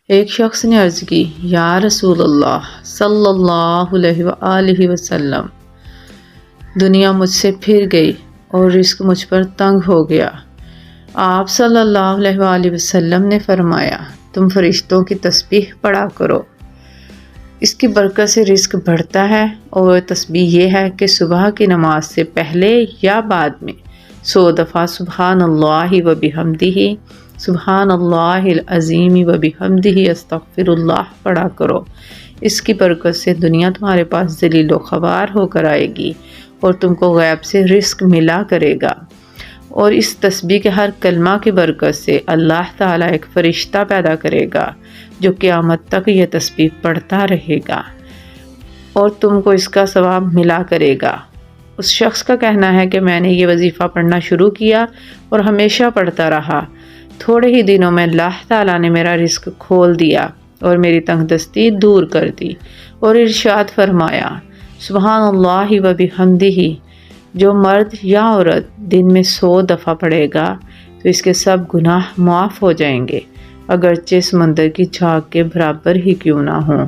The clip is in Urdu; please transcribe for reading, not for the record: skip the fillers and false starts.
ایک شخص نے عرض کی، یا رسول اللہ صلی اللہ علیہ وآلہ وسلم، دنیا مجھ سے پھر گئی اور رزق مجھ پر تنگ ہو گیا۔ آپ صلی اللہ علیہ وآلہ وسلم نے فرمایا، تم فرشتوں کی تسبیح پڑھا کرو، اس کی برکت سے رزق بڑھتا ہے، اور وہ تسبیح یہ ہے کہ صبح کی نماز سے پہلے یا بعد میں 100 دفعہ سبحان اللہ و بحمدہ، سبحان اللہ العظیم و بحمدہ استغفر اللہ پڑھا کرو۔ اس کی برکت سے دنیا تمہارے پاس ذلیل و خوار ہو کر آئے گی اور تم کو غیب سے رزق ملا کرے گا، اور اس تسبیح کے ہر کلمہ کی برکت سے اللہ تعالیٰ ایک فرشتہ پیدا کرے گا جو قیامت تک یہ تسبیح پڑھتا رہے گا اور تم کو اس کا ثواب ملا کرے گا۔ اس شخص کا کہنا ہے کہ میں نے یہ وظیفہ پڑھنا شروع کیا اور ہمیشہ پڑھتا رہا۔ تھوڑے ہی دنوں میں اللہ تعالیٰ نے میرا رزق کھول دیا اور میری تنگ دستی دور کر دی، اور ارشاد فرمایا، سبحان اللہ و بحمدہ، جو مرد یا عورت دن میں 100 دفعہ پڑھے گا تو اس کے سب گناہ معاف ہو جائیں گے، اگرچہ سمندر کی جھاگ کے برابر ہی کیوں نہ ہوں۔